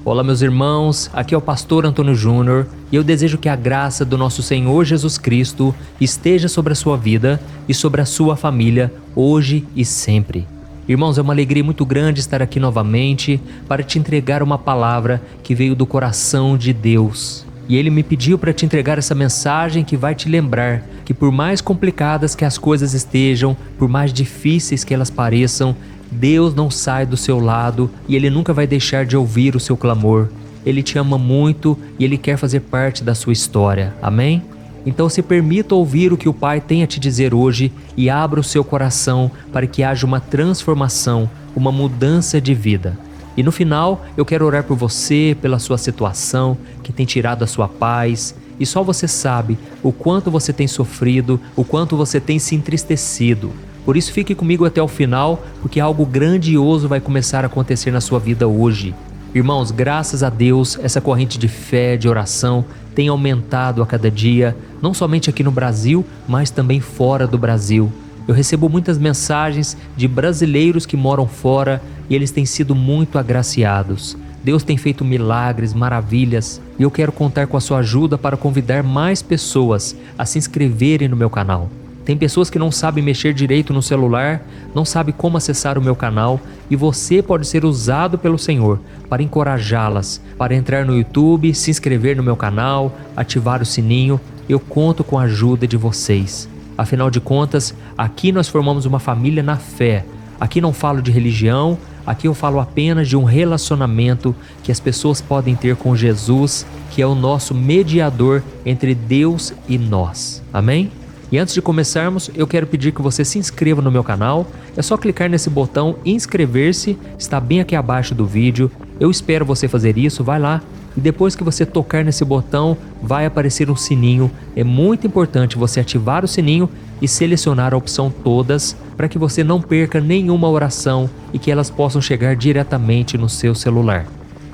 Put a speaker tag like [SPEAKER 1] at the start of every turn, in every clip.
[SPEAKER 1] Olá meus irmãos, aqui é o pastor Antônio Júnior e eu desejo que a graça do nosso Senhor Jesus Cristo esteja sobre a sua vida e sobre a sua família hoje e sempre. Irmãos, é uma alegria muito grande estar aqui novamente para te entregar uma palavra que veio do coração de Deus. E Ele me pediu para te entregar essa mensagem que vai te lembrar que por mais complicadas que as coisas estejam, por mais difíceis que elas pareçam, Deus não sai do seu lado e Ele nunca vai deixar de ouvir o seu clamor. Ele te ama muito e Ele quer fazer parte da sua história. Amém? Então se permita ouvir o que o Pai tem a te dizer hoje e abra o seu coração para que haja uma transformação, uma mudança de vida. E no final, eu quero orar por você, pela sua situação, que tem tirado a sua paz. E só você sabe o quanto você tem sofrido, o quanto você tem se entristecido. Por isso fique comigo até o final, porque algo grandioso vai começar a acontecer na sua vida hoje. Irmãos, graças a Deus, essa corrente de fé, de oração, tem aumentado a cada dia, não somente aqui no Brasil, mas também fora do Brasil. Eu recebo muitas mensagens de brasileiros que moram fora e eles têm sido muito agraciados. Deus tem feito milagres, maravilhas, e eu quero contar com a sua ajuda para convidar mais pessoas a se inscreverem no meu canal. Tem pessoas que não sabem mexer direito no celular, não sabem como acessar o meu canal, e você pode ser usado pelo Senhor para encorajá-las, para entrar no YouTube, se inscrever no meu canal, ativar o sininho. Eu conto com a ajuda de vocês. Afinal de contas, aqui nós formamos uma família na fé. Aqui não falo de religião, aqui eu falo apenas de um relacionamento que as pessoas podem ter com Jesus, que é o nosso mediador entre Deus e nós. Amém? E antes de começarmos, eu quero pedir que você se inscreva no meu canal. É só clicar nesse botão inscrever-se, está bem aqui abaixo do vídeo. Eu espero você fazer isso, vai lá. E depois que você tocar nesse botão, vai aparecer um sininho. É muito importante você ativar o sininho e selecionar a opção todas para que você não perca nenhuma oração e que elas possam chegar diretamente no seu celular.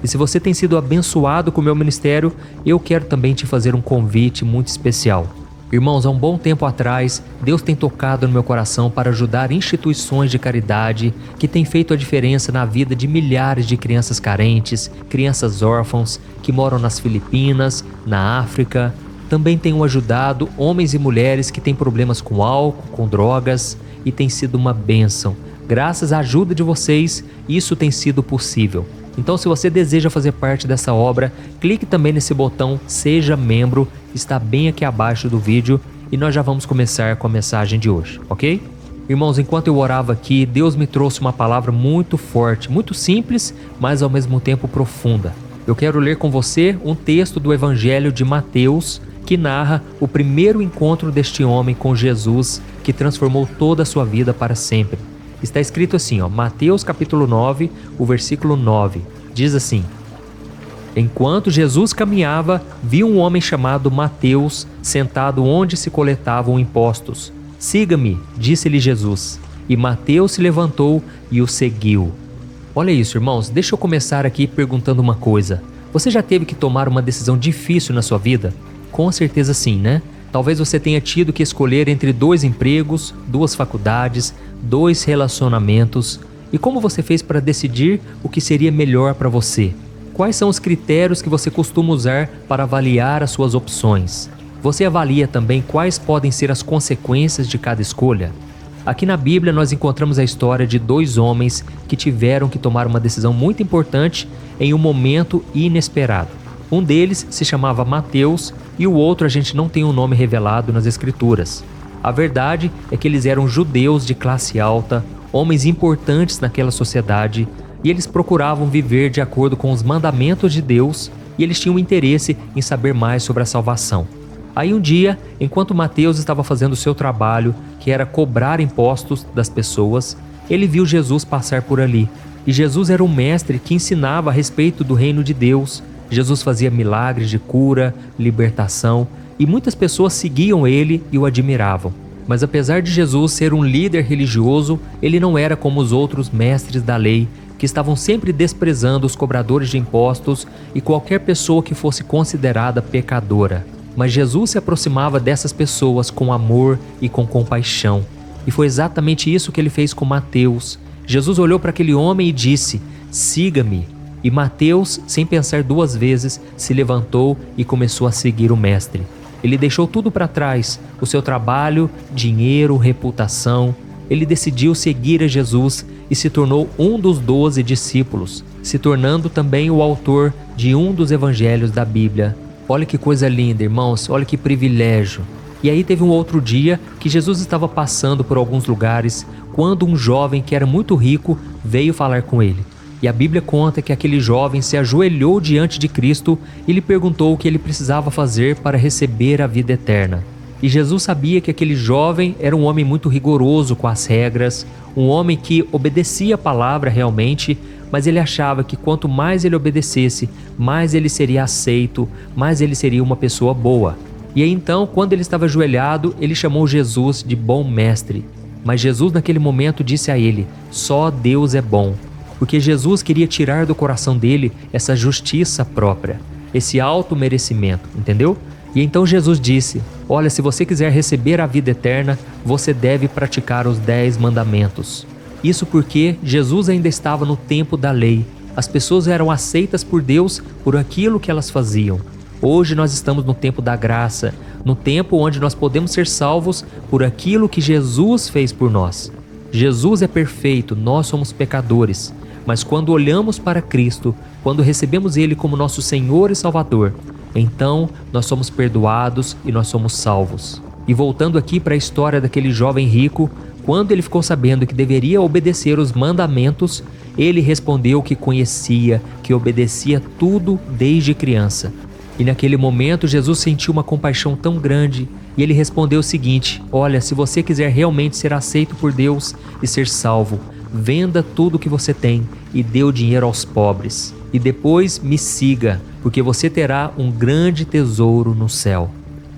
[SPEAKER 1] E se você tem sido abençoado com o meu ministério, eu quero também te fazer um convite muito especial. Irmãos, há um bom tempo atrás, Deus tem tocado no meu coração para ajudar instituições de caridade que têm feito a diferença na vida de milhares de crianças carentes, crianças órfãos que moram nas Filipinas, na África. Também tenho ajudado homens e mulheres que têm problemas com álcool, com drogas, e tem sido uma bênção. Graças à ajuda de vocês, isso tem sido possível. Então, se você deseja fazer parte dessa obra, clique também nesse botão Seja Membro, está bem aqui abaixo do vídeo, e nós já vamos começar com a mensagem de hoje, ok? Irmãos, enquanto eu orava aqui, Deus me trouxe uma palavra muito forte, muito simples, mas ao mesmo tempo profunda. Eu quero ler com você um texto do Evangelho de Mateus, que narra o primeiro encontro deste homem com Jesus, que transformou toda a sua vida para sempre. Está escrito assim, Mateus capítulo 9, o versículo 9, diz assim: Enquanto Jesus caminhava, viu um homem chamado Mateus sentado onde se coletavam impostos. Siga-me, disse-lhe Jesus. E Mateus se levantou e o seguiu. Olha isso, irmãos, deixa eu começar aqui perguntando uma coisa. Você já teve que tomar uma decisão difícil na sua vida? Com certeza sim, né? Talvez você tenha tido que escolher entre 2 empregos, 2 faculdades, 2 relacionamentos. E como você fez para decidir o que seria melhor para você? Quais são os critérios que você costuma usar para avaliar as suas opções? Você avalia também quais podem ser as consequências de cada escolha? Aqui na Bíblia nós encontramos a história de 2 homens que tiveram que tomar uma decisão muito importante em um momento inesperado. Um deles se chamava Mateus e o outro a gente não tem um nome revelado nas Escrituras. A verdade é que eles eram judeus de classe alta, homens importantes naquela sociedade, e eles procuravam viver de acordo com os mandamentos de Deus, e eles tinham interesse em saber mais sobre a salvação. Aí um dia, enquanto Mateus estava fazendo o seu trabalho, que era cobrar impostos das pessoas, ele viu Jesus passar por ali. E Jesus era um mestre que ensinava a respeito do reino de Deus. Jesus fazia milagres de cura, libertação, e muitas pessoas seguiam ele e o admiravam. Mas apesar de Jesus ser um líder religioso, ele não era como os outros mestres da lei, que estavam sempre desprezando os cobradores de impostos e qualquer pessoa que fosse considerada pecadora. Mas Jesus se aproximava dessas pessoas com amor e com compaixão. E foi exatamente isso que ele fez com Mateus. Jesus olhou para aquele homem e disse: "Siga-me". E Mateus, sem pensar duas vezes, se levantou e começou a seguir o mestre. Ele deixou tudo para trás, o seu trabalho, dinheiro, reputação. Ele decidiu seguir a Jesus e se tornou um dos 12 discípulos, se tornando também o autor de um dos evangelhos da Bíblia. Olha que coisa linda, irmãos, olha que privilégio. E aí teve um outro dia que Jesus estava passando por alguns lugares, quando um jovem que era muito rico veio falar com ele. E a Bíblia conta que aquele jovem se ajoelhou diante de Cristo e lhe perguntou o que ele precisava fazer para receber a vida eterna. E Jesus sabia que aquele jovem era um homem muito rigoroso com as regras, um homem que obedecia a palavra realmente, mas ele achava que quanto mais ele obedecesse, mais ele seria aceito, mais ele seria uma pessoa boa. E aí então, quando ele estava ajoelhado, ele chamou Jesus de bom mestre. Mas Jesus naquele momento disse a ele: só Deus é bom. Porque Jesus queria tirar do coração dele essa justiça própria, esse auto-merecimento, entendeu? E então Jesus disse: olha, se você quiser receber a vida eterna, você deve praticar os 10 mandamentos. Isso porque Jesus ainda estava no tempo da lei. As pessoas eram aceitas por Deus por aquilo que elas faziam. Hoje nós estamos no tempo da graça, no tempo onde nós podemos ser salvos por aquilo que Jesus fez por nós. Jesus é perfeito, nós somos pecadores. Mas quando olhamos para Cristo, quando recebemos Ele como nosso Senhor e Salvador, então nós somos perdoados e nós somos salvos. E voltando aqui para a história daquele jovem rico, quando ele ficou sabendo que deveria obedecer os mandamentos, ele respondeu que conhecia, que obedecia tudo desde criança. E naquele momento Jesus sentiu uma compaixão tão grande e ele respondeu o seguinte: olha, se você quiser realmente ser aceito por Deus e ser salvo, venda tudo o que você tem e dê o dinheiro aos pobres. E depois me siga, porque você terá um grande tesouro no céu.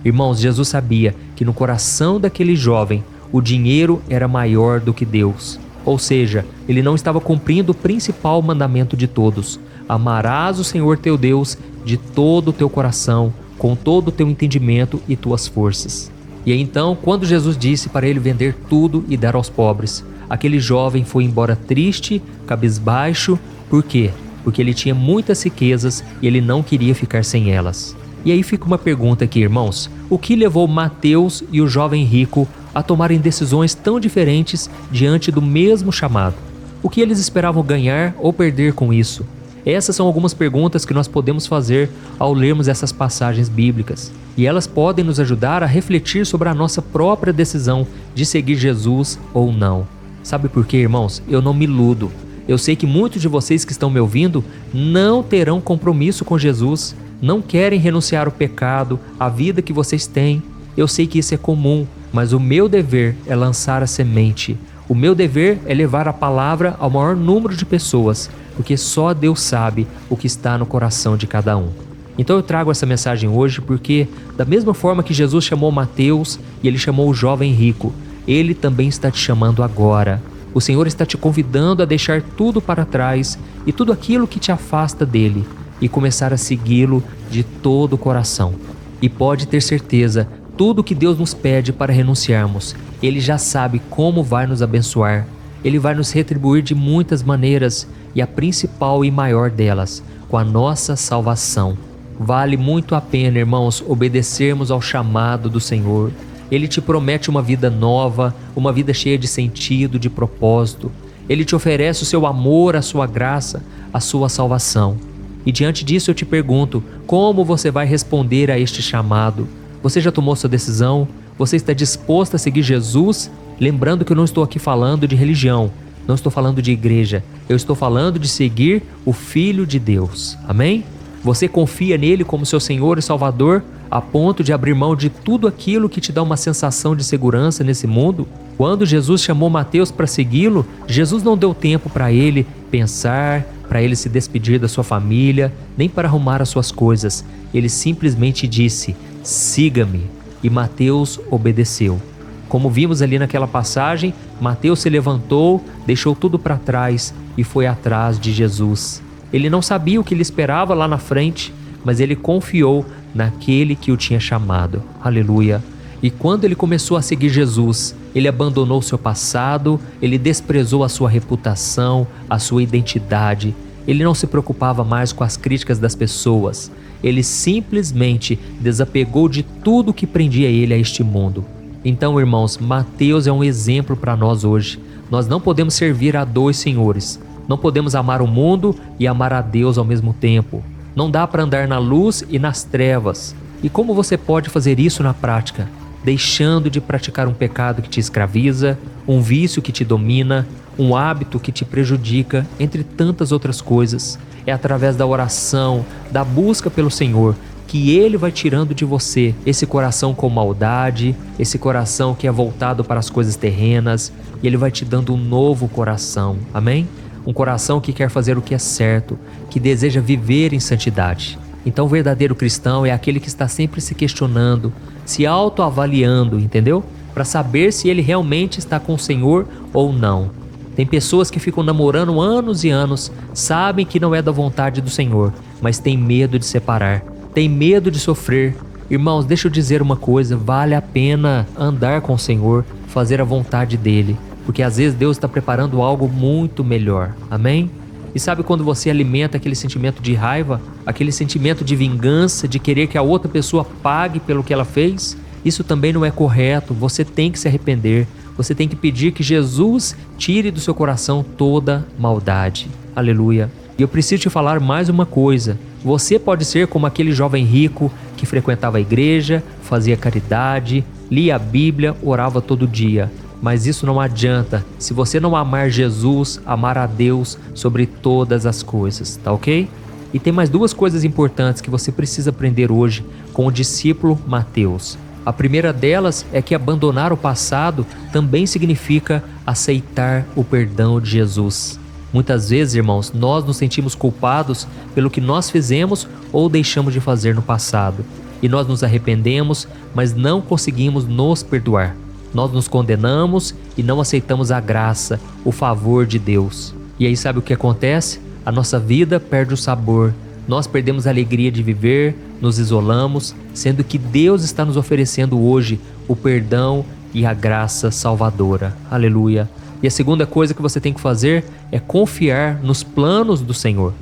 [SPEAKER 1] Irmãos, Jesus sabia que no coração daquele jovem o dinheiro era maior do que Deus. Ou seja, ele não estava cumprindo o principal mandamento de todos: amarás o Senhor teu Deus de todo o teu coração, com todo o teu entendimento e tuas forças. E aí, então, quando Jesus disse para ele vender tudo e dar aos pobres, aquele jovem foi embora triste, cabisbaixo. Por quê? Porque ele tinha muitas riquezas e ele não queria ficar sem elas. E aí fica uma pergunta aqui, irmãos: o que levou Mateus e o jovem rico a tomarem decisões tão diferentes diante do mesmo chamado? O que eles esperavam ganhar ou perder com isso? Essas são algumas perguntas que nós podemos fazer ao lermos essas passagens bíblicas. E elas podem nos ajudar a refletir sobre a nossa própria decisão de seguir Jesus ou não. Sabe por quê, irmãos? Eu não me iludo. Eu sei que muitos de vocês que estão me ouvindo não terão compromisso com Jesus, não querem renunciar ao pecado, à vida que vocês têm. Eu sei que isso é comum, mas o meu dever é lançar a semente. O meu dever é levar a palavra ao maior número de pessoas, porque só Deus sabe o que está no coração de cada um. Então eu trago essa mensagem hoje porque, da mesma forma que Jesus chamou Mateus e ele chamou o jovem rico, ele também está te chamando agora. O Senhor está te convidando a deixar tudo para trás e tudo aquilo que te afasta dele e começar a segui-lo de todo o coração. E pode ter certeza, tudo que Deus nos pede para renunciarmos, Ele já sabe como vai nos abençoar. Ele vai nos retribuir de muitas maneiras e a principal e maior delas, com a nossa salvação. Vale muito a pena, irmãos, obedecermos ao chamado do Senhor. Ele te promete uma vida nova, uma vida cheia de sentido, de propósito. Ele te oferece o seu amor, a sua graça, a sua salvação. E diante disso eu te pergunto, como você vai responder a este chamado? Você já tomou sua decisão? Você está disposto a seguir Jesus? Lembrando que eu não estou aqui falando de religião, não estou falando de igreja, eu estou falando de seguir o Filho de Deus. Amém? Você confia nele como seu Senhor e Salvador, a ponto de abrir mão de tudo aquilo que te dá uma sensação de segurança nesse mundo? Quando Jesus chamou Mateus para segui-lo, Jesus não deu tempo para ele pensar, para ele se despedir da sua família, nem para arrumar as suas coisas. Ele simplesmente disse: siga-me. E Mateus obedeceu. Como vimos ali naquela passagem, Mateus se levantou, deixou tudo para trás e foi atrás de Jesus. Ele não sabia o que lhe esperava lá na frente, mas ele confiou naquele que o tinha chamado. Aleluia! E quando ele começou a seguir Jesus, ele abandonou seu passado, ele desprezou a sua reputação, a sua identidade. Ele não se preocupava mais com as críticas das pessoas. Ele simplesmente desapegou de tudo que prendia ele a este mundo. Então, irmãos, Mateus é um exemplo para nós hoje. Nós não podemos servir a dois senhores. Não podemos amar o mundo e amar a Deus ao mesmo tempo. Não dá para andar na luz e nas trevas. E como você pode fazer isso na prática? Deixando de praticar um pecado que te escraviza, um vício que te domina, um hábito que te prejudica, entre tantas outras coisas. É através da oração, da busca pelo Senhor, que Ele vai tirando de você esse coração com maldade, esse coração que é voltado para as coisas terrenas, e Ele vai te dando um novo coração, amém? Um coração que quer fazer o que é certo, que deseja viver em santidade. Então o verdadeiro cristão é aquele que está sempre se questionando, se autoavaliando, entendeu? Para saber se ele realmente está com o Senhor ou não. Tem pessoas que ficam namorando anos e anos, sabem que não é da vontade do Senhor, mas tem medo de separar, tem medo de sofrer. Irmãos, deixa eu dizer uma coisa, vale a pena andar com o Senhor, fazer a vontade dEle, porque às vezes Deus está preparando algo muito melhor, amém? E sabe quando você alimenta aquele sentimento de raiva, aquele sentimento de vingança, de querer que a outra pessoa pague pelo que ela fez? Isso também não é correto, você tem que se arrepender, você tem que pedir que Jesus tire do seu coração toda maldade. Aleluia. E eu preciso te falar mais uma coisa, você pode ser como aquele jovem rico que frequentava a igreja, fazia caridade, lia a Bíblia, orava todo dia. Mas isso não adianta se você não amar Jesus, amar a Deus sobre todas as coisas, tá ok? E tem mais duas coisas importantes que você precisa aprender hoje com o discípulo Mateus. A primeira delas é que abandonar o passado também significa aceitar o perdão de Jesus. Muitas vezes, irmãos, nós nos sentimos culpados pelo que nós fizemos ou deixamos de fazer no passado. E nós nos arrependemos, mas não conseguimos nos perdoar. Nós nos condenamos e não aceitamos a graça, o favor de Deus. E aí sabe o que acontece? A nossa vida perde o sabor, nós perdemos a alegria de viver, nos isolamos, sendo que Deus está nos oferecendo hoje o perdão e a graça salvadora. Aleluia. E a segunda coisa que você tem que fazer é confiar nos planos do Senhor.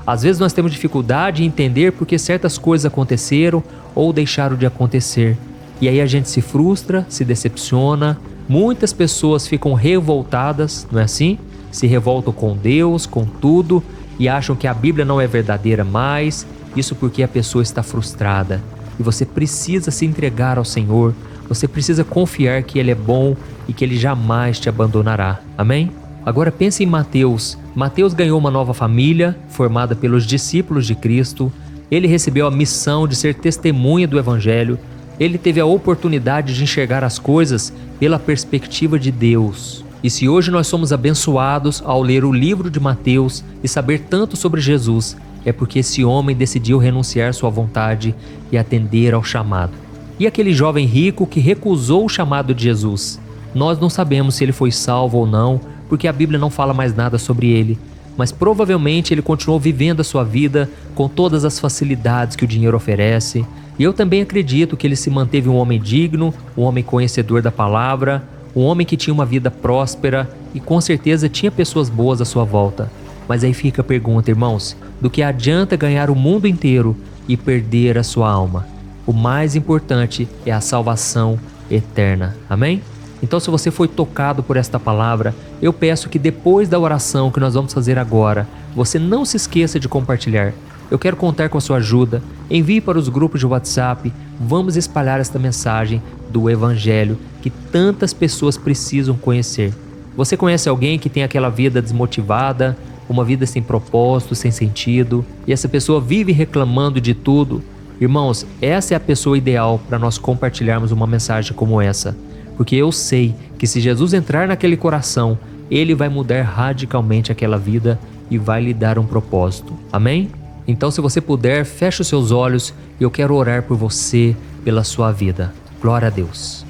[SPEAKER 1] Às vezes nós temos dificuldade em entender por que certas coisas aconteceram ou deixaram de acontecer. E aí a gente se frustra, se decepciona, muitas pessoas ficam revoltadas, não é assim? Se revoltam com Deus, com tudo, e acham que a Bíblia não é verdadeira mais, isso porque a pessoa está frustrada. E você precisa se entregar ao Senhor, você precisa confiar que Ele é bom e que Ele jamais te abandonará, amém? Agora pense em Mateus. Mateus ganhou uma nova família, formada pelos discípulos de Cristo, ele recebeu a missão de ser testemunha do Evangelho. Ele teve a oportunidade de enxergar as coisas pela perspectiva de Deus. E se hoje nós somos abençoados ao ler o livro de Mateus e saber tanto sobre Jesus, é porque esse homem decidiu renunciar sua vontade e atender ao chamado. E aquele jovem rico que recusou o chamado de Jesus? Nós não sabemos se ele foi salvo ou não, porque a Bíblia não fala mais nada sobre ele. Mas provavelmente ele continuou vivendo a sua vida com todas as facilidades que o dinheiro oferece. E eu também acredito que ele se manteve um homem digno, um homem conhecedor da palavra, um homem que tinha uma vida próspera e com certeza tinha pessoas boas à sua volta. Mas aí fica a pergunta, irmãos, do que adianta ganhar o mundo inteiro e perder a sua alma? O mais importante é a salvação eterna, amém? Então se você foi tocado por esta palavra, eu peço que depois da oração que nós vamos fazer agora, você não se esqueça de compartilhar. Eu quero contar com a sua ajuda. Envie para os grupos de WhatsApp. Vamos espalhar esta mensagem do Evangelho que tantas pessoas precisam conhecer. Você conhece alguém que tem aquela vida desmotivada, uma vida sem propósito, sem sentido, e essa pessoa vive reclamando de tudo? Irmãos, essa é a pessoa ideal para nós compartilharmos uma mensagem como essa. Porque eu sei que se Jesus entrar naquele coração, Ele vai mudar radicalmente aquela vida e vai lhe dar um propósito. Amém? Então, se você puder, feche os seus olhos e eu quero orar por você, pela sua vida. Glória a Deus.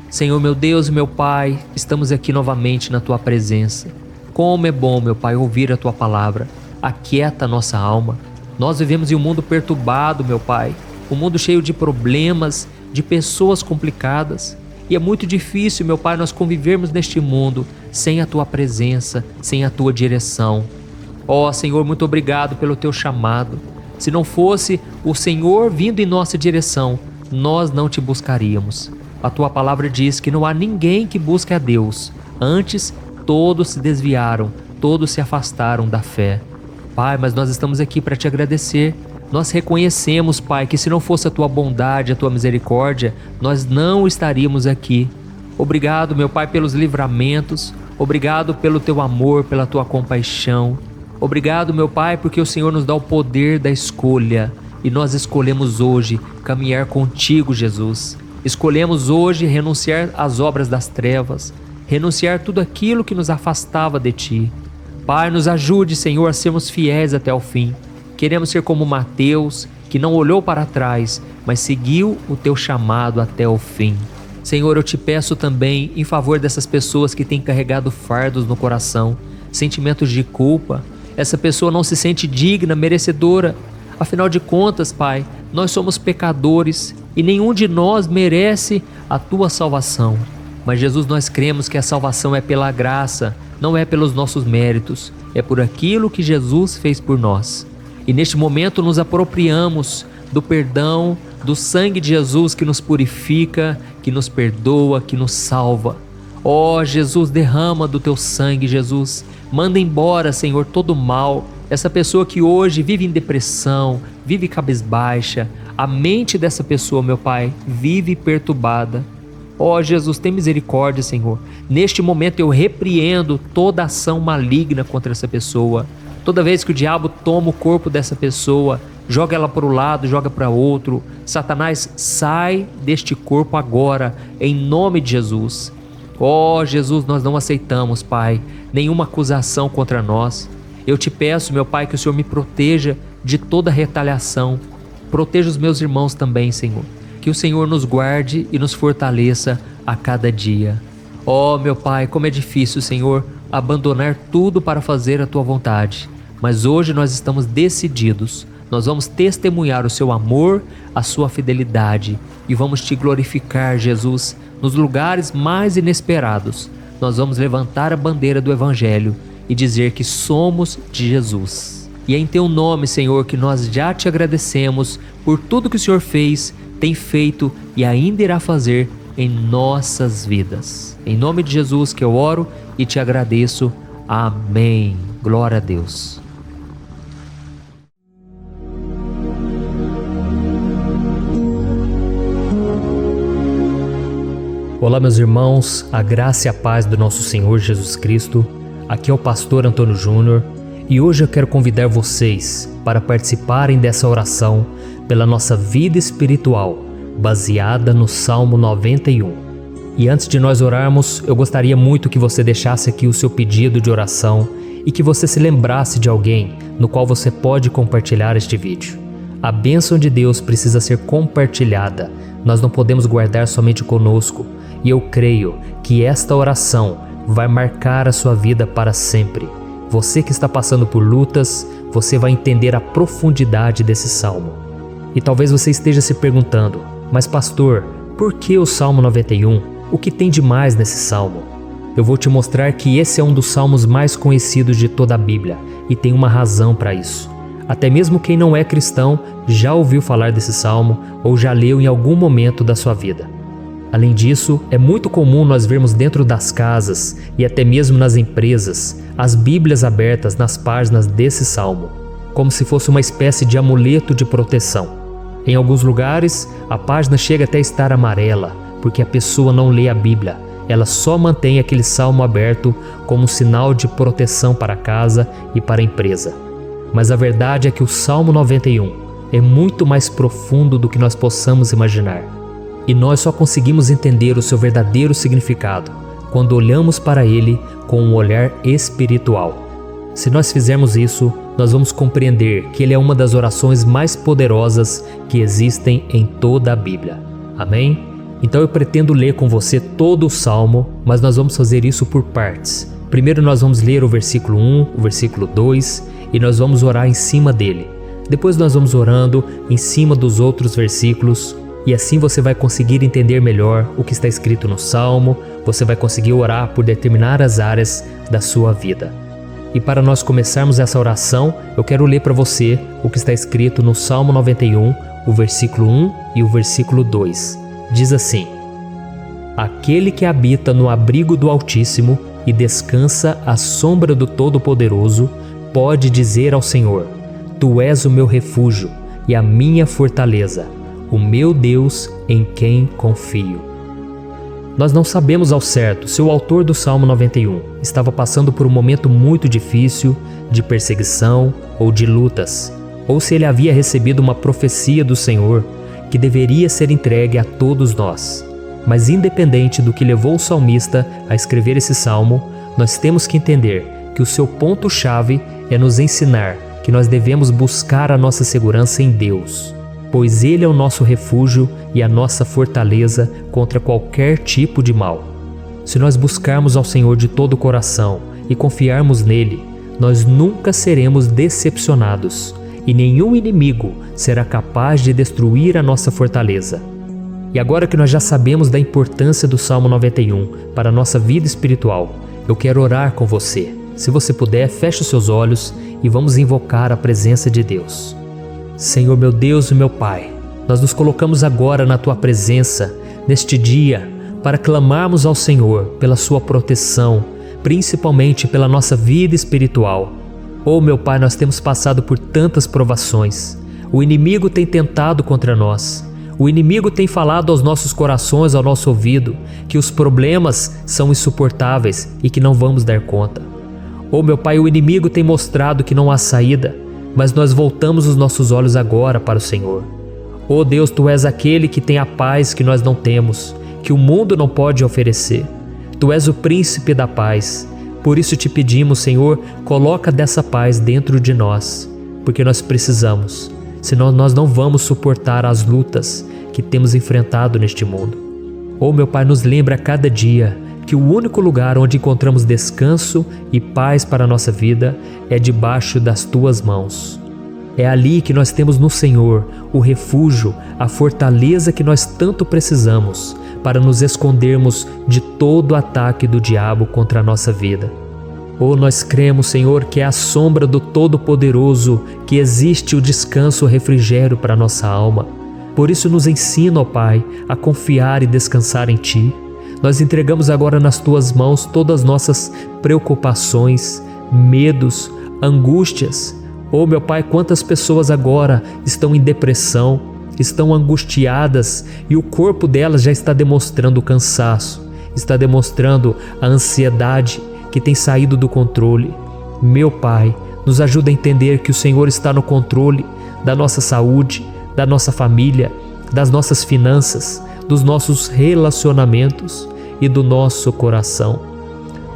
[SPEAKER 1] Senhor, meu Deus e meu Pai, estamos aqui novamente na Tua presença. Como é bom, meu Pai, ouvir a Tua palavra. Aquieta a nossa alma. Nós vivemos em um mundo perturbado, meu Pai. Um mundo cheio de problemas, de pessoas complicadas. E é muito difícil, meu Pai, nós convivermos neste mundo sem a Tua presença, sem a Tua direção. Ó Senhor, muito obrigado pelo teu chamado. Se não fosse o Senhor vindo em nossa direção, nós não te buscaríamos. A tua palavra diz que não há ninguém que busque a Deus. Antes, todos se desviaram, todos se afastaram da fé. Pai, mas nós estamos aqui para te agradecer. Nós reconhecemos, Pai, que se não fosse a tua bondade, a tua misericórdia, nós não estaríamos aqui. Obrigado, meu Pai, pelos livramentos. Obrigado pelo teu amor, pela tua compaixão. Obrigado, meu Pai, porque o Senhor nos dá o poder da escolha. E nós escolhemos hoje caminhar contigo, Jesus. Escolhemos hoje renunciar às obras das trevas, renunciar tudo aquilo que nos afastava de ti. Pai, nos ajude, Senhor, a sermos fiéis até o fim. Queremos ser como Mateus, que não olhou para trás, mas seguiu o teu chamado até o fim. Senhor, eu te peço também em favor dessas pessoas que têm carregado fardos no coração, sentimentos de culpa. Essa pessoa não se sente digna, merecedora. Afinal de contas, Pai, nós somos pecadores e nenhum de nós merece a tua salvação. Mas, Jesus, nós cremos que a salvação é pela graça, não é pelos nossos méritos, é por aquilo que Jesus fez por nós. E neste momento nos apropriamos do perdão, do sangue de Jesus que nos purifica, que nos perdoa, que nos salva. Ó Jesus, derrama do teu sangue, Jesus. Manda embora, Senhor, todo o mal. Essa pessoa que hoje vive em depressão, vive cabisbaixa, a mente dessa pessoa, meu Pai, vive perturbada. Ó Jesus, tem misericórdia, Senhor. Neste momento eu repreendo toda ação maligna contra essa pessoa. Toda vez que o diabo toma o corpo dessa pessoa, joga ela para o lado, joga para outro. Satanás, sai deste corpo agora, em nome de Jesus. Ó Jesus, nós não aceitamos, Pai, nenhuma acusação contra nós. Eu te peço, meu Pai, que o Senhor me proteja de toda retaliação. Proteja os meus irmãos também, Senhor. Que o Senhor nos guarde e nos fortaleça a cada dia. Ó, meu Pai, como é difícil, Senhor, abandonar tudo para fazer a Tua vontade. Mas hoje nós estamos decididos. Nós vamos testemunhar o Seu amor, a Sua fidelidade. E vamos Te glorificar, Jesus, nos lugares mais inesperados. Nós vamos levantar a bandeira do Evangelho e dizer que somos de Jesus. E é em Teu nome, Senhor, que nós já Te agradecemos por tudo que o Senhor fez, tem feito e ainda irá fazer em nossas vidas. Em nome de Jesus que eu oro e Te agradeço. Amém. Glória a Deus. Olá, meus irmãos, a graça e a paz do nosso Senhor Jesus Cristo. Aqui é o pastor Antônio Júnior e hoje eu quero convidar vocês para participarem dessa oração pela nossa vida espiritual, baseada no Salmo 91. E antes de nós orarmos, eu gostaria muito que você deixasse aqui o seu pedido de oração e que você se lembrasse de alguém no qual você pode compartilhar este vídeo. A bênção de Deus precisa ser compartilhada, nós não podemos guardar somente conosco. E eu creio que esta oração vai marcar a sua vida para sempre. Você que está passando por lutas, você vai entender a profundidade desse salmo. E talvez você esteja se perguntando, mas pastor, por que o Salmo 91? O que tem de mais nesse salmo? Eu vou te mostrar que esse é um dos salmos mais conhecidos de toda a Bíblia e tem uma razão para isso. Até mesmo quem não é cristão já ouviu falar desse salmo ou já leu em algum momento da sua vida. Além disso, é muito comum nós vermos dentro das casas e até mesmo nas empresas as Bíblias abertas nas páginas desse salmo, como se fosse uma espécie de amuleto de proteção. Em alguns lugares, a página chega até a estar amarela, porque a pessoa não lê a Bíblia, ela só mantém aquele salmo aberto como um sinal de proteção para a casa e para a empresa. Mas a verdade é que o Salmo 91 é muito mais profundo do que nós possamos imaginar. E nós só conseguimos entender o seu verdadeiro significado quando olhamos para ele com um olhar espiritual. Se nós fizermos isso, nós vamos compreender que ele é uma das orações mais poderosas que existem em toda a Bíblia. Amém? Então eu pretendo ler com você todo o Salmo, mas nós vamos fazer isso por partes. Primeiro nós vamos ler o versículo 1, o versículo 2 e nós vamos orar em cima dele. Depois nós vamos orando em cima dos outros versículos. E assim você vai conseguir entender melhor o que está escrito no Salmo, você vai conseguir orar por determinadas áreas da sua vida. E para nós começarmos essa oração, eu quero ler para você o que está escrito no Salmo 91, o versículo 1 e o versículo 2. Diz assim: Aquele que habita no abrigo do Altíssimo e descansa à sombra do Todo-Poderoso, pode dizer ao Senhor: Tu és o meu refúgio e a minha fortaleza, o meu Deus em quem confio. Nós não sabemos ao certo se o autor do Salmo 91 estava passando por um momento muito difícil, de perseguição ou de lutas, ou se ele havia recebido uma profecia do Senhor que deveria ser entregue a todos nós. Mas independente do que levou o salmista a escrever esse salmo, nós temos que entender que o seu ponto-chave é nos ensinar que nós devemos buscar a nossa segurança em Deus, pois Ele é o nosso refúgio e a nossa fortaleza contra qualquer tipo de mal. Se nós buscarmos ao Senhor de todo o coração e confiarmos nele, nós nunca seremos decepcionados e nenhum inimigo será capaz de destruir a nossa fortaleza. E agora que nós já sabemos da importância do Salmo 91 para a nossa vida espiritual, eu quero orar com você. Se você puder, feche os seus olhos e vamos invocar a presença de Deus. Senhor meu Deus e meu Pai, nós nos colocamos agora na Tua presença, neste dia, para clamarmos ao Senhor pela Sua proteção, principalmente pela nossa vida espiritual. Oh meu Pai, nós temos passado por tantas provações. O inimigo tem tentado contra nós. O inimigo tem falado aos nossos corações, ao nosso ouvido, que os problemas são insuportáveis e que não vamos dar conta. Oh meu Pai, o inimigo tem mostrado que não há saída, mas nós voltamos os nossos olhos agora para o Senhor. Oh Deus, Tu és aquele que tem a paz que nós não temos, que o mundo não pode oferecer. Tu és o príncipe da paz. Por isso te pedimos, Senhor, coloca dessa paz dentro de nós, porque nós precisamos, senão nós não vamos suportar as lutas que temos enfrentado neste mundo. Oh meu Pai, nos lembra a cada dia que o único lugar onde encontramos descanso e paz para a nossa vida é debaixo das Tuas mãos. É ali que nós temos no Senhor o refúgio, a fortaleza que nós tanto precisamos para nos escondermos de todo ataque do diabo contra a nossa vida. Oh, nós cremos, Senhor, que é à sombra do Todo-Poderoso que existe o descanso, o refrigério para a nossa alma. Por isso nos ensina, ó Pai, a confiar e descansar em Ti. Nós entregamos agora nas Tuas mãos todas as nossas preocupações, medos, angústias. Oh meu Pai, quantas pessoas agora estão em depressão, estão angustiadas e o corpo delas já está demonstrando o cansaço, está demonstrando a ansiedade que tem saído do controle. Meu Pai, nos ajuda a entender que o Senhor está no controle da nossa saúde, da nossa família, das nossas finanças, dos nossos relacionamentos e do nosso coração.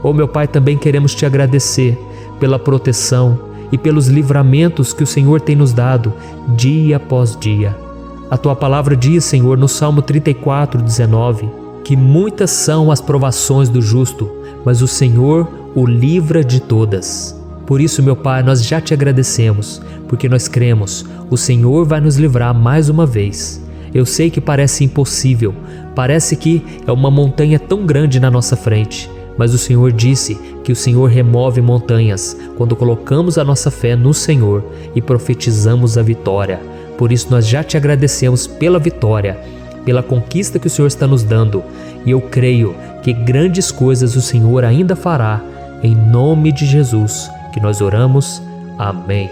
[SPEAKER 1] Oh meu Pai, também queremos Te agradecer pela proteção e pelos livramentos que o Senhor tem nos dado dia após dia. A Tua palavra diz, Senhor, no Salmo 34:19, que muitas são as provações do justo, mas o Senhor o livra de todas. Por isso, meu Pai, nós já Te agradecemos, porque nós cremos, o Senhor vai nos livrar mais uma vez. Eu sei que parece impossível, parece que é uma montanha tão grande na nossa frente, mas o Senhor disse que o Senhor remove montanhas quando colocamos a nossa fé no Senhor e profetizamos a vitória. Por isso nós já Te agradecemos pela vitória, pela conquista que o Senhor está nos dando, e eu creio que grandes coisas o Senhor ainda fará, em nome de Jesus, que nós oramos. Amém.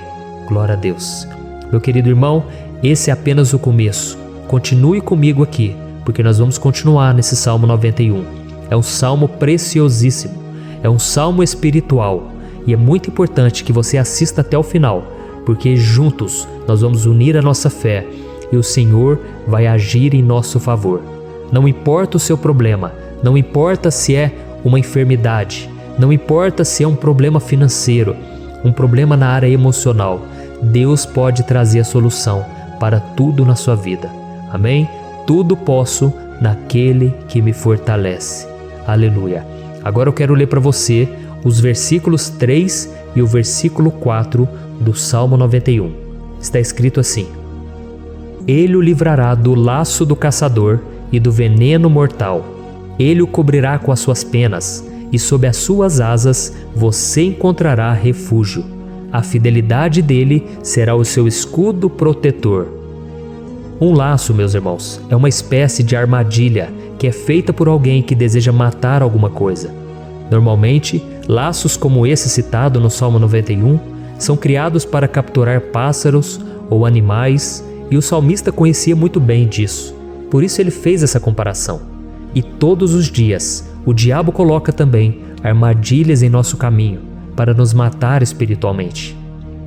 [SPEAKER 1] Glória a Deus. Meu querido irmão, esse é apenas o começo. Continue comigo aqui, porque nós vamos continuar nesse Salmo 91. É um salmo preciosíssimo, é um salmo espiritual, e é muito importante que você assista até o final, porque juntos nós vamos unir a nossa fé e o Senhor vai agir em nosso favor. Não importa o seu problema, não importa se é uma enfermidade, não importa se é um problema financeiro, um problema na área emocional, Deus pode trazer a solução para tudo na sua vida. Amém? Tudo posso naquele que me fortalece. Aleluia. Agora eu quero ler para você os versículos 3 e o versículo 4 do Salmo 91. Está escrito assim: Ele o livrará do laço do caçador e do veneno mortal. Ele o cobrirá com as suas penas, e sob as suas asas você encontrará refúgio. A fidelidade dele será o seu escudo protetor. Um laço, meus irmãos, é uma espécie de armadilha que é feita por alguém que deseja matar alguma coisa. Normalmente, laços como esse citado no Salmo 91 são criados para capturar pássaros ou animais, e o salmista conhecia muito bem disso. Por isso ele fez essa comparação. E todos os dias, o diabo coloca também armadilhas em nosso caminho para nos matar espiritualmente.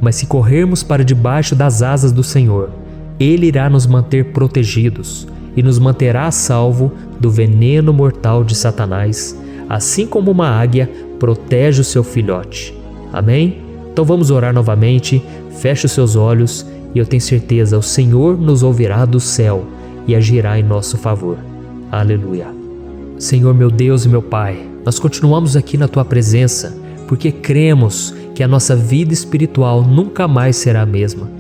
[SPEAKER 1] Mas se corrermos para debaixo das asas do Senhor, Ele irá nos manter protegidos e nos manterá a salvo do veneno mortal de Satanás, assim como uma águia protege o seu filhote. Amém? Então vamos orar novamente, feche os seus olhos e eu tenho certeza, o Senhor nos ouvirá do céu e agirá em nosso favor. Aleluia. Senhor meu Deus e meu Pai, nós continuamos aqui na Tua presença porque cremos que a nossa vida espiritual nunca mais será a mesma.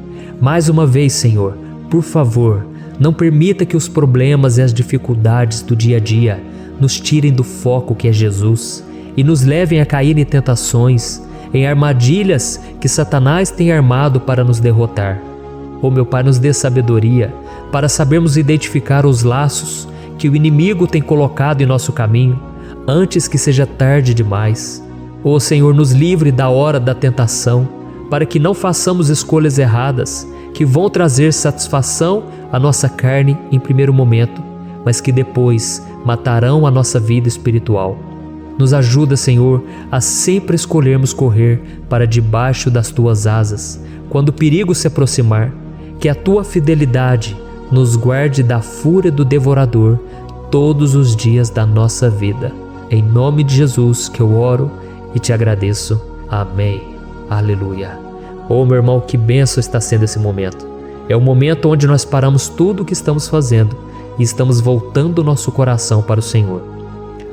[SPEAKER 1] Mais uma vez, Senhor, por favor, não permita que os problemas e as dificuldades do dia a dia nos tirem do foco que é Jesus e nos levem a cair em tentações, em armadilhas que Satanás tem armado para nos derrotar. Oh meu Pai, nos dê sabedoria para sabermos identificar os laços que o inimigo tem colocado em nosso caminho antes que seja tarde demais. Oh Senhor, nos livre da hora da tentação, para que não façamos escolhas erradas que vão trazer satisfação à nossa carne em primeiro momento, mas que depois matarão a nossa vida espiritual. Nos ajuda, Senhor, a sempre escolhermos correr para debaixo das Tuas asas, quando o perigo se aproximar, que a Tua fidelidade nos guarde da fúria do devorador todos os dias da nossa vida. Em nome de Jesus que eu oro e te agradeço. Amém. Aleluia. Oh, meu irmão, que bênção está sendo esse momento. É o momento onde nós paramos tudo o que estamos fazendo e estamos voltando o nosso coração para o Senhor.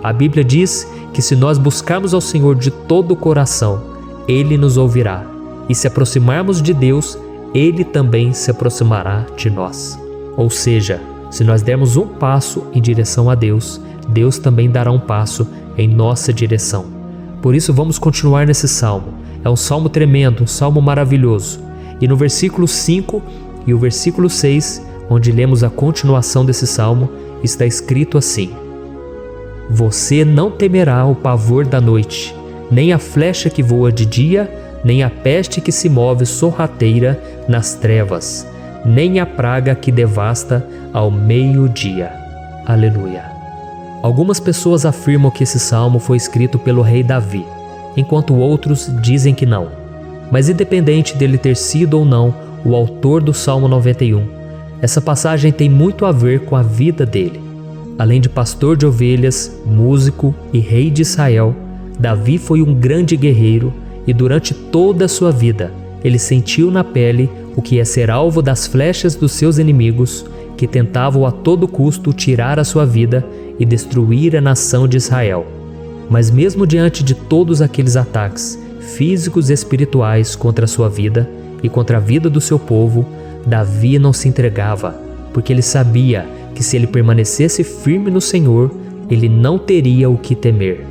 [SPEAKER 1] A Bíblia diz que se nós buscarmos ao Senhor de todo o coração, Ele nos ouvirá. E se aproximarmos de Deus, Ele também se aproximará de nós. Ou seja, se nós dermos um passo em direção a Deus, Deus também dará um passo em nossa direção. Por isso vamos continuar nesse salmo. É um salmo tremendo, um salmo maravilhoso. E no versículo 5 e o versículo 6, onde lemos a continuação desse salmo, está escrito assim: Você não temerá o pavor da noite, nem a flecha que voa de dia, nem a peste que se move sorrateira nas trevas, nem a praga que devasta ao meio-dia. Aleluia. Algumas pessoas afirmam que esse salmo foi escrito pelo rei Davi, enquanto outros dizem que não. Mas independente dele ter sido ou não o autor do Salmo 91, essa passagem tem muito a ver com a vida dele. Além de pastor de ovelhas, músico e rei de Israel, Davi foi um grande guerreiro e durante toda a sua vida ele sentiu na pele o que é ser alvo das flechas dos seus inimigos que tentavam a todo custo tirar a sua vida e destruir a nação de Israel. Mas mesmo diante de todos aqueles ataques físicos e espirituais contra a sua vida e contra a vida do seu povo, Davi não se entregava, porque ele sabia que se ele permanecesse firme no Senhor, ele não teria o que temer.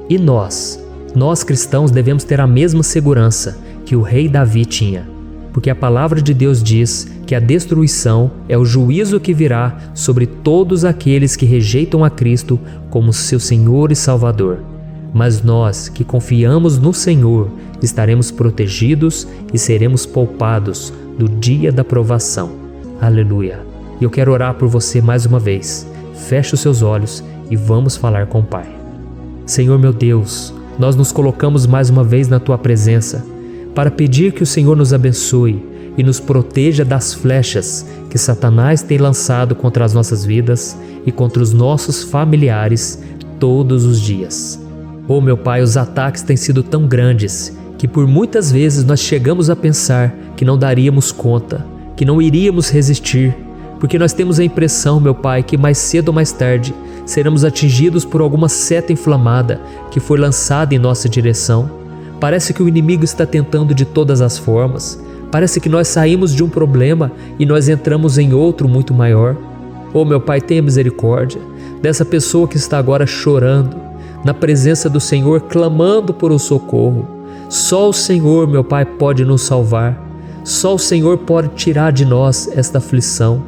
[SPEAKER 1] E nós cristãos devemos ter a mesma segurança que o rei Davi tinha, porque a palavra de Deus diz que a destruição é o juízo que virá sobre todos aqueles que rejeitam a Cristo como seu Senhor e Salvador. Mas nós que confiamos no Senhor estaremos protegidos e seremos poupados do dia da provação. Aleluia. E eu quero orar por você mais uma vez. Feche os seus olhos e vamos falar com o Pai. Senhor meu Deus, nós nos colocamos mais uma vez na Tua presença para pedir que o Senhor nos abençoe e nos proteja das flechas que Satanás tem lançado contra as nossas vidas e contra os nossos familiares todos os dias. Oh meu Pai, os ataques têm sido tão grandes que por muitas vezes nós chegamos a pensar que não daríamos conta, que não iríamos resistir, porque nós temos a impressão, meu Pai, que mais cedo ou mais tarde seremos atingidos por alguma seta inflamada que foi lançada em nossa direção. Parece que o inimigo está tentando de todas as formas. Parece que nós saímos de um problema e nós entramos em outro muito maior. Oh meu Pai, tenha misericórdia dessa pessoa que está agora chorando, na presença do Senhor, clamando por um socorro. Só o Senhor, meu Pai, pode nos salvar. Só o Senhor pode tirar de nós esta aflição.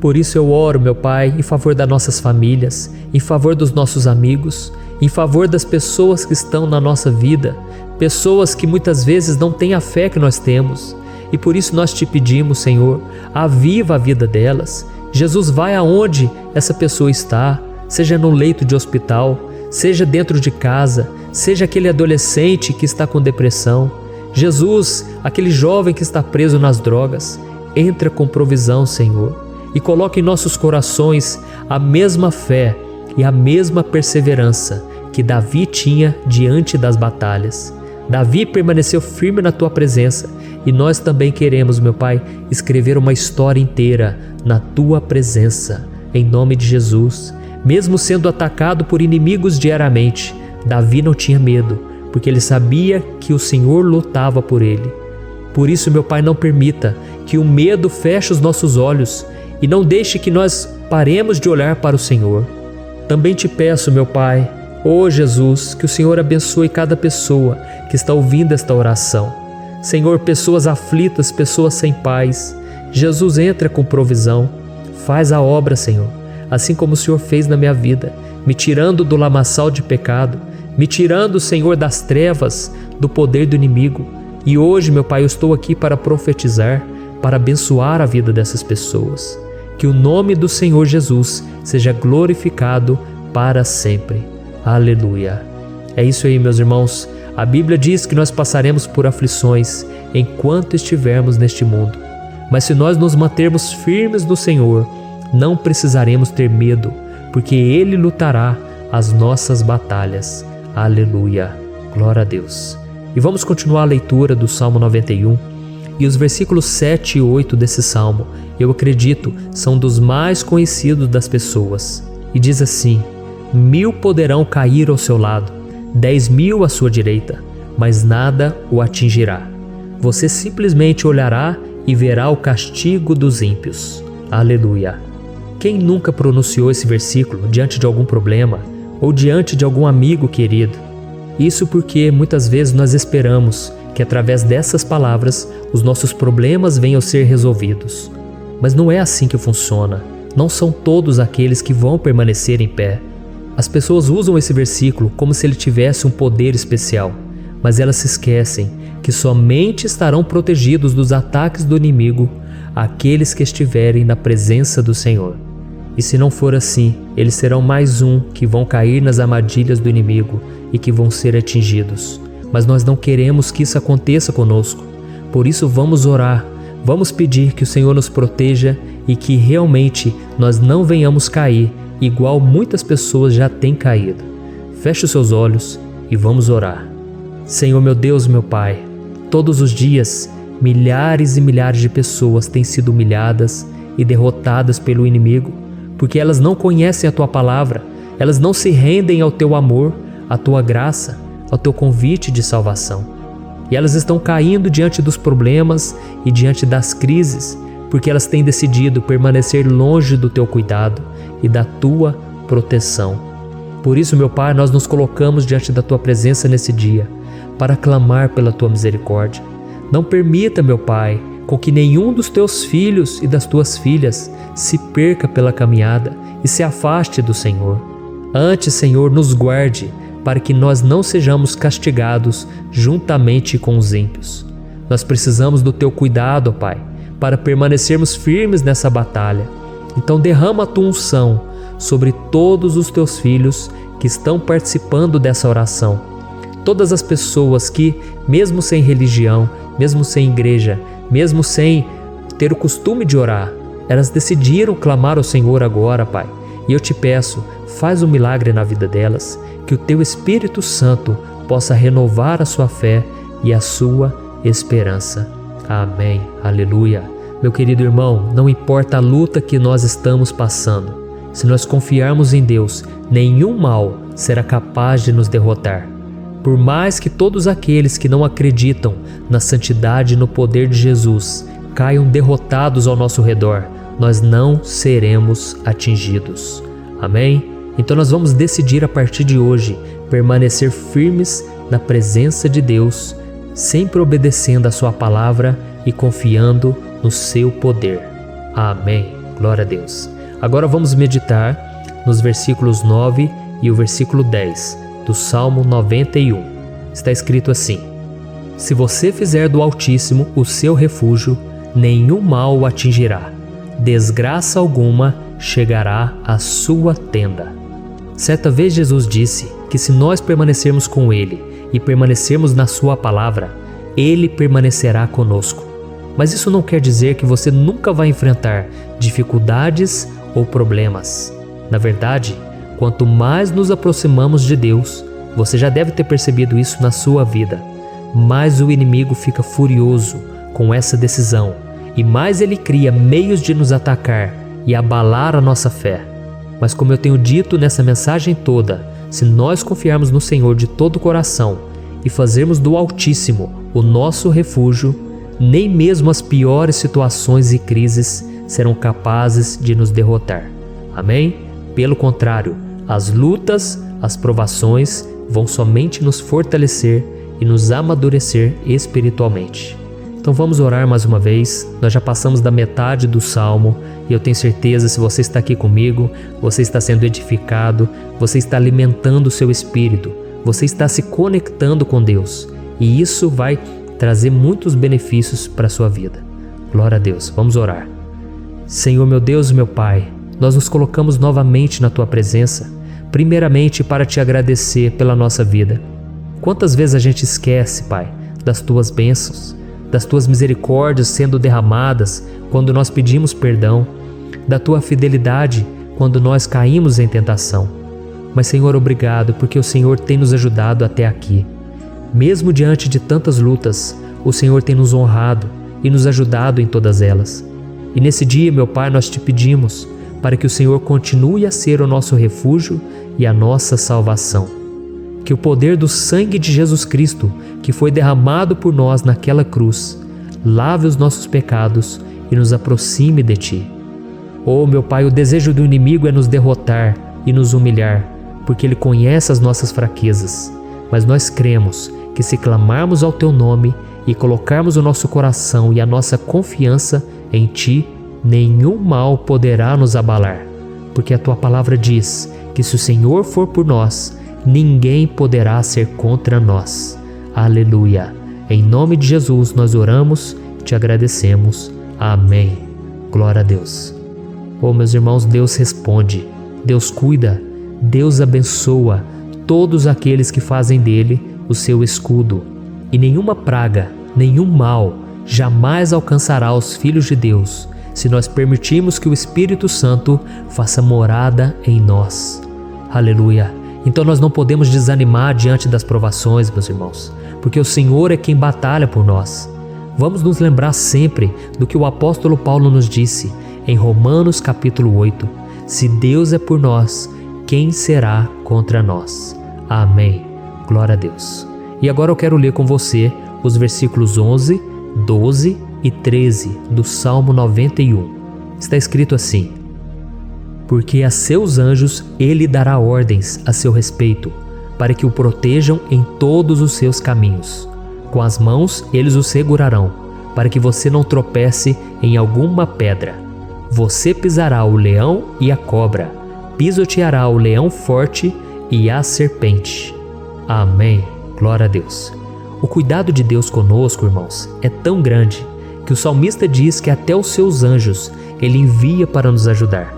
[SPEAKER 1] Por isso eu oro, meu Pai, em favor das nossas famílias, em favor dos nossos amigos, em favor das pessoas que estão na nossa vida, pessoas que muitas vezes não têm a fé que nós temos. E por isso nós te pedimos, Senhor, aviva a vida delas. Jesus, vai aonde essa pessoa está, seja no leito de hospital, seja dentro de casa, seja aquele adolescente que está com depressão. Jesus, aquele jovem que está preso nas drogas, entra com provisão, Senhor, e coloca em nossos corações a mesma fé e a mesma perseverança que Davi tinha diante das batalhas. Davi permaneceu firme na tua presença e nós também queremos, meu Pai, escrever uma história inteira na tua presença, em nome de Jesus. Mesmo sendo atacado por inimigos diariamente, Davi não tinha medo, porque ele sabia que o Senhor lutava por ele. Por isso, meu Pai, não permita que o medo feche os nossos olhos e não deixe que nós paremos de olhar para o Senhor. Também te peço, meu Pai, ó Jesus, que o Senhor abençoe cada pessoa que está ouvindo esta oração. Senhor, pessoas aflitas, pessoas sem paz. Jesus, entra com provisão. Faz a obra, Senhor, assim como o Senhor fez na minha vida, me tirando do lamaçal de pecado, me tirando, Senhor, das trevas, do poder do inimigo. E hoje, meu Pai, eu estou aqui para profetizar, para abençoar a vida dessas pessoas. Que o nome do Senhor Jesus seja glorificado para sempre. Aleluia. É isso aí, meus irmãos. A Bíblia diz que nós passaremos por aflições enquanto estivermos neste mundo. Mas se nós nos mantermos firmes no Senhor, não precisaremos ter medo, porque Ele lutará as nossas batalhas. Aleluia. Glória a Deus. E vamos continuar a leitura do Salmo 91. E os versículos 7 e 8 desse salmo, eu acredito, são dos mais conhecidos das pessoas. E diz assim: 1000 poderão cair ao seu lado, 10.000 à sua direita, mas nada o atingirá. Você simplesmente olhará e verá o castigo dos ímpios. Aleluia. Quem nunca pronunciou esse versículo diante de algum problema ou diante de algum amigo querido? Isso porque muitas vezes nós esperamos que através dessas palavras os nossos problemas venham a ser resolvidos. Mas não é assim que funciona. Não são todos aqueles que vão permanecer em pé. As pessoas usam esse versículo como se ele tivesse um poder especial, mas elas se esquecem que somente estarão protegidos dos ataques do inimigo aqueles que estiverem na presença do Senhor. E se não for assim, eles serão mais um que vão cair nas armadilhas do inimigo e que vão ser atingidos. Mas nós não queremos que isso aconteça conosco. Por isso vamos orar, vamos pedir que o Senhor nos proteja e que realmente nós não venhamos cair igual muitas pessoas já têm caído. Feche os seus olhos e vamos orar. Senhor, meu Deus, meu Pai, todos os dias milhares e milhares de pessoas têm sido humilhadas e derrotadas pelo inimigo, porque elas não conhecem a Tua palavra, elas não se rendem ao Teu amor, à Tua graça, ao Teu convite de salvação. E elas estão caindo diante dos problemas e diante das crises, porque elas têm decidido permanecer longe do Teu cuidado e da Tua proteção. Por isso, meu Pai, nós nos colocamos diante da Tua presença nesse dia, para clamar pela Tua misericórdia. Não permita, meu Pai, com que nenhum dos Teus filhos e das Tuas filhas se perca pela caminhada e se afaste do Senhor. Antes, Senhor, nos guarde, para que nós não sejamos castigados juntamente com os ímpios. Nós precisamos do Teu cuidado, ó Pai, para permanecermos firmes nessa batalha. Então derrama a Tua unção sobre todos os Teus filhos que estão participando dessa oração. Todas as pessoas que, mesmo sem religião, mesmo sem igreja, mesmo sem ter o costume de orar, elas decidiram clamar ao Senhor agora, Pai. E eu te peço, faz um milagre na vida delas, que o Teu Espírito Santo possa renovar a sua fé e a sua esperança. Amém. Aleluia. Meu querido irmão, não importa a luta que nós estamos passando, se nós confiarmos em Deus, nenhum mal será capaz de nos derrotar. Por mais que todos aqueles que não acreditam na santidade e no poder de Jesus caiam derrotados ao nosso redor, nós não seremos atingidos. Amém? Então nós vamos decidir a partir de hoje permanecer firmes na presença de Deus, sempre obedecendo a sua palavra e confiando no seu poder. Amém. Glória a Deus. Agora vamos meditar nos versículos 9 e o versículo 10 do Salmo 91. Está escrito assim: Se você fizer do Altíssimo o seu refúgio, nenhum mal o atingirá, desgraça alguma chegará à sua tenda. Certa vez Jesus disse que se nós permanecermos com Ele e permanecermos na sua palavra, Ele permanecerá conosco. Mas isso não quer dizer que você nunca vai enfrentar dificuldades ou problemas. Na verdade, quanto mais nos aproximamos de Deus, você já deve ter percebido isso na sua vida, mais o inimigo fica furioso com essa decisão e mais ele cria meios de nos atacar e abalar a nossa fé. Mas como eu tenho dito nessa mensagem toda, se nós confiarmos no Senhor de todo o coração e fazermos do Altíssimo o nosso refúgio, nem mesmo as piores situações e crises serão capazes de nos derrotar. Amém? Pelo contrário, as lutas, as provações vão somente nos fortalecer e nos amadurecer espiritualmente. Então vamos orar mais uma vez. Nós já passamos da metade do Salmo e eu tenho certeza, se você está aqui comigo, você está sendo edificado, você está alimentando o seu espírito, você está se conectando com Deus e isso vai trazer muitos benefícios para a sua vida. Glória a Deus. Vamos orar. Senhor, meu Deus e meu Pai, nós nos colocamos novamente na Tua presença, primeiramente para Te agradecer pela nossa vida. Quantas vezes a gente esquece, Pai, das Tuas bênçãos, das Tuas misericórdias sendo derramadas quando nós pedimos perdão, da Tua fidelidade quando nós caímos em tentação. Mas, Senhor, obrigado, porque o Senhor tem nos ajudado até aqui. Mesmo diante de tantas lutas, o Senhor tem nos honrado e nos ajudado em todas elas. E nesse dia, meu Pai, nós Te pedimos para que o Senhor continue a ser o nosso refúgio e a nossa salvação. Que o poder do sangue de Jesus Cristo, que foi derramado por nós naquela cruz, lave os nossos pecados e nos aproxime de Ti. Oh, meu Pai, o desejo do inimigo é nos derrotar e nos humilhar, porque ele conhece as nossas fraquezas. Mas nós cremos que se clamarmos ao Teu nome e colocarmos o nosso coração e a nossa confiança em Ti, nenhum mal poderá nos abalar, porque a Tua palavra diz que se o Senhor for por nós, ninguém poderá ser contra nós. Aleluia! Em nome de Jesus nós oramos e Te agradecemos. Amém. Glória a Deus. Oh, meus irmãos, Deus responde, Deus cuida, Deus abençoa todos aqueles que fazem dele o seu escudo. E nenhuma praga, nenhum mal jamais alcançará os filhos de Deus, se nós permitirmos que o Espírito Santo faça morada em nós. Aleluia! Então nós não podemos desanimar diante das provações, meus irmãos, porque o Senhor é quem batalha por nós. Vamos nos lembrar sempre do que o apóstolo Paulo nos disse em Romanos capítulo 8. Se Deus é por nós, quem será contra nós? Amém. Glória a Deus. E agora eu quero ler com você os versículos 11, 12 e 13 do Salmo 91. Está escrito assim: Porque a seus anjos ele dará ordens a seu respeito, para que o protejam em todos os seus caminhos. Com as mãos eles o segurarão, para que você não tropece em alguma pedra. Você pisará o leão e a cobra, pisoteará o leão forte e a serpente. Amém. Glória a Deus. O cuidado de Deus conosco, irmãos, é tão grande que o salmista diz que até os seus anjos ele envia para nos ajudar.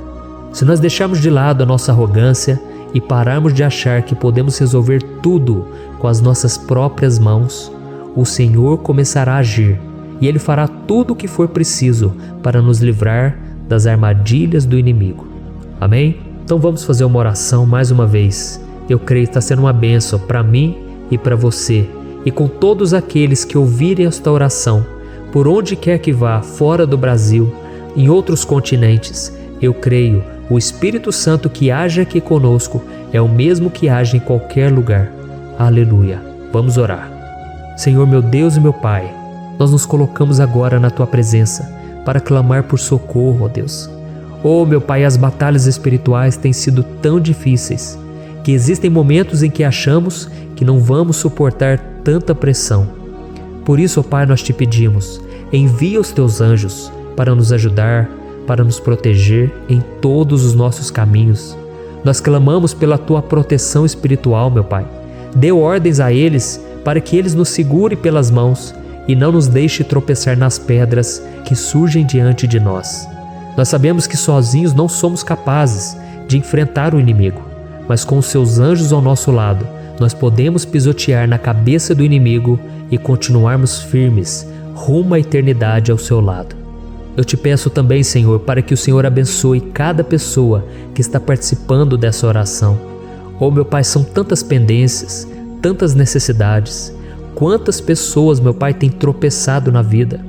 [SPEAKER 1] Se nós deixarmos de lado a nossa arrogância e pararmos de achar que podemos resolver tudo com as nossas próprias mãos, o Senhor começará a agir e Ele fará tudo o que for preciso para nos livrar das armadilhas do inimigo. Amém? Então vamos fazer uma oração mais uma vez. Eu creio que está sendo uma bênção para mim e para você, e com todos aqueles que ouvirem esta oração, por onde quer que vá, fora do Brasil, em outros continentes. Eu creio, o Espírito Santo que age aqui conosco é o mesmo que age em qualquer lugar. Aleluia. Vamos orar. Senhor, meu Deus e meu Pai, nós nos colocamos agora na Tua presença para clamar por socorro, ó Deus. Oh, meu Pai, as batalhas espirituais têm sido tão difíceis que existem momentos em que achamos que não vamos suportar tanta pressão. Por isso, ó Pai, nós te pedimos, envia os teus anjos para nos ajudar, para nos proteger em todos os nossos caminhos. Nós clamamos pela tua proteção espiritual, meu Pai. Dê ordens a eles para que eles nos segurem pelas mãos e não nos deixe tropeçar nas pedras que surgem diante de nós. Nós sabemos que sozinhos não somos capazes de enfrentar o inimigo, mas com os seus anjos ao nosso lado, nós podemos pisotear na cabeça do inimigo e continuarmos firmes rumo à eternidade ao seu lado. Eu te peço também, Senhor, para que o Senhor abençoe cada pessoa que está participando dessa oração. Oh, meu Pai, são tantas pendências, tantas necessidades. Quantas pessoas, meu Pai, têm tropeçado na vida.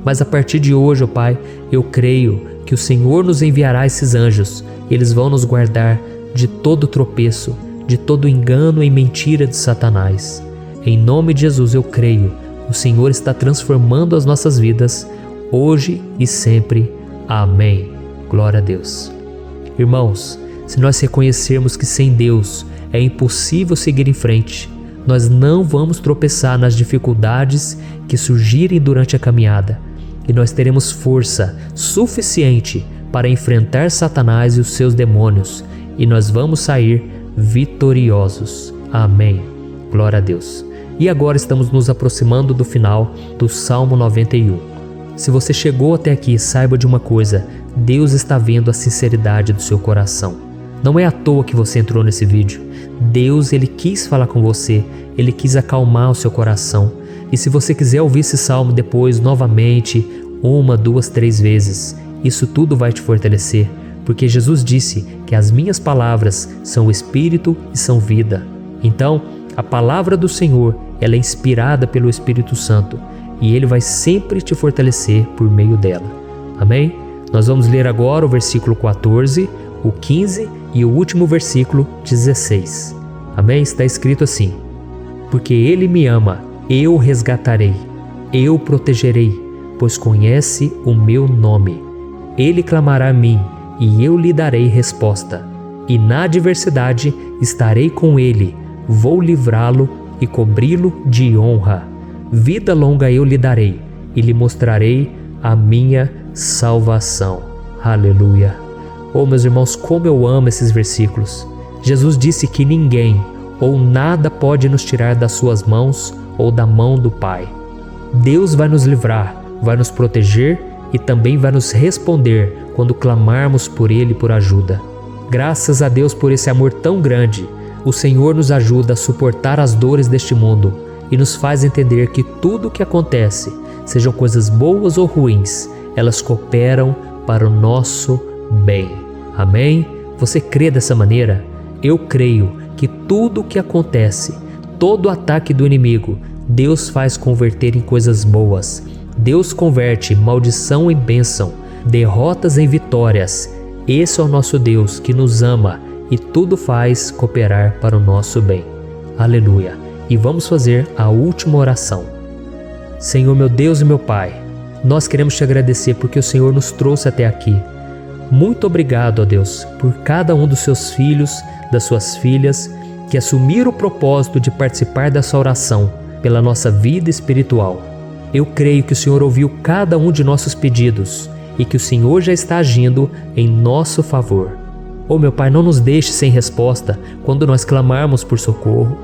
[SPEAKER 1] Mas a partir de hoje, oh Pai, eu creio que o Senhor nos enviará esses anjos. Eles vão nos guardar de todo tropeço, de todo engano e mentira de Satanás. Em nome de Jesus eu creio, o Senhor está transformando as nossas vidas, hoje e sempre. Amém. Glória a Deus. Irmãos, se nós reconhecermos que sem Deus é impossível seguir em frente, nós não vamos tropeçar nas dificuldades que surgirem durante a caminhada, e nós teremos força suficiente para enfrentar Satanás e os seus demônios, e nós vamos sair vitoriosos. Amém. Glória a Deus. E agora estamos nos aproximando do final do Salmo 91. Se você chegou até aqui, saiba de uma coisa: Deus está vendo a sinceridade do seu coração. Não é à toa que você entrou nesse vídeo. Deus, Ele quis falar com você, Ele quis acalmar o seu coração. E se você quiser ouvir esse salmo depois, novamente, 1, 2, 3 vezes, isso tudo vai te fortalecer, porque Jesus disse que as minhas palavras são espírito e são vida. Então, a palavra do Senhor, ela é inspirada pelo Espírito Santo, e Ele vai sempre te fortalecer por meio dela. Amém? Nós vamos ler agora o versículo 14, o 15 e o último versículo 16. Amém? Está escrito assim: porque Ele me ama, eu o resgatarei, eu o protegerei, pois conhece o meu nome. Ele clamará a mim, e eu lhe darei resposta. E na adversidade estarei com ele, vou livrá-lo e cobri-lo de honra. Vida longa eu lhe darei, e lhe mostrarei a minha salvação. Aleluia! Oh, meus irmãos, como eu amo esses versículos. Jesus disse que ninguém ou nada pode nos tirar das suas mãos ou da mão do Pai. Deus vai nos livrar, vai nos proteger e também vai nos responder quando clamarmos por Ele por ajuda. Graças a Deus por esse amor tão grande, o Senhor nos ajuda a suportar as dores deste mundo e nos faz entender que tudo o que acontece, sejam coisas boas ou ruins, elas cooperam para o nosso bem. Amém? Você crê dessa maneira? Eu creio que tudo o que acontece, todo ataque do inimigo, Deus faz converter em coisas boas. Deus converte maldição em bênção, derrotas em vitórias. Esse é o nosso Deus que nos ama e tudo faz cooperar para o nosso bem. Aleluia! E vamos fazer a última oração. Senhor, meu Deus e meu Pai, nós queremos te agradecer porque o Senhor nos trouxe até aqui. Muito obrigado, ó Deus, por cada um dos seus filhos, das suas filhas, que assumiram o propósito de participar dessa oração pela nossa vida espiritual. Eu creio que o Senhor ouviu cada um de nossos pedidos e que o Senhor já está agindo em nosso favor. Oh, meu Pai, não nos deixe sem resposta quando nós clamarmos por socorro.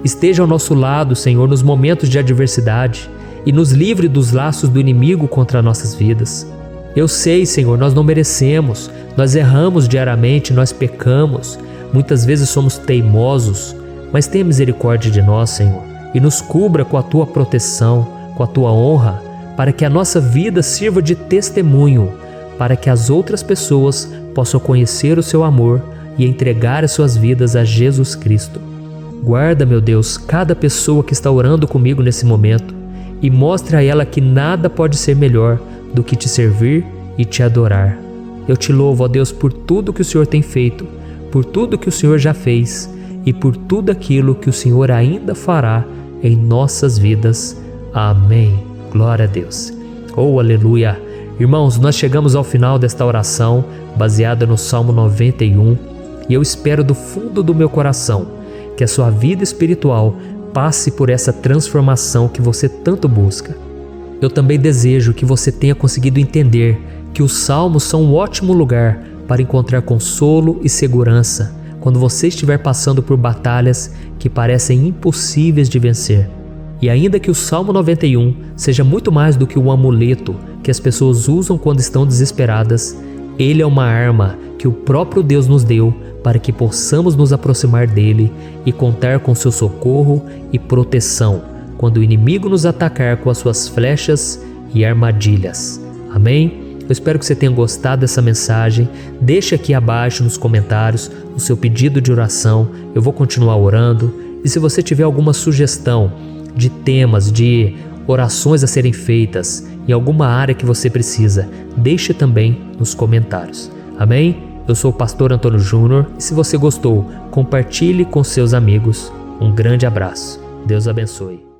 [SPEAKER 1] Esteja ao nosso lado, Senhor, nos momentos de adversidade e nos livre dos laços do inimigo contra nossas vidas. Eu sei, Senhor, nós não merecemos, nós erramos diariamente, nós pecamos, muitas vezes somos teimosos, mas tenha misericórdia de nós, Senhor, e nos cubra com a Tua proteção, com a Tua honra, para que a nossa vida sirva de testemunho, para que as outras pessoas possam conhecer o Seu amor e entregar as suas vidas a Jesus Cristo. Guarda, meu Deus, cada pessoa que está orando comigo nesse momento e mostre a ela que nada pode ser melhor do que te servir e te adorar. Eu te louvo, ó Deus, por tudo que o Senhor tem feito, por tudo que o Senhor já fez e por tudo aquilo que o Senhor ainda fará em nossas vidas. Amém. Glória a Deus. Oh, aleluia. Irmãos, nós chegamos ao final desta oração baseada no Salmo 91. E eu espero do fundo do meu coração que a sua vida espiritual passe por essa transformação que você tanto busca. Eu também desejo que você tenha conseguido entender que os salmos são um ótimo lugar para encontrar consolo e segurança quando você estiver passando por batalhas que parecem impossíveis de vencer. E ainda que o Salmo 91 seja muito mais do que um amuleto que as pessoas usam quando estão desesperadas, ele é uma arma que o próprio Deus nos deu para que possamos nos aproximar dele e contar com seu socorro e proteção quando o inimigo nos atacar com as suas flechas e armadilhas. Amém? Eu espero que você tenha gostado dessa mensagem. Deixe aqui abaixo nos comentários o seu pedido de oração. Eu vou continuar orando. E se você tiver alguma sugestão de temas, de orações a serem feitas em alguma área que você precisa, deixe também nos comentários. Amém? Eu sou o pastor Antônio Júnior e se você gostou, compartilhe com seus amigos. Um grande abraço. Deus abençoe.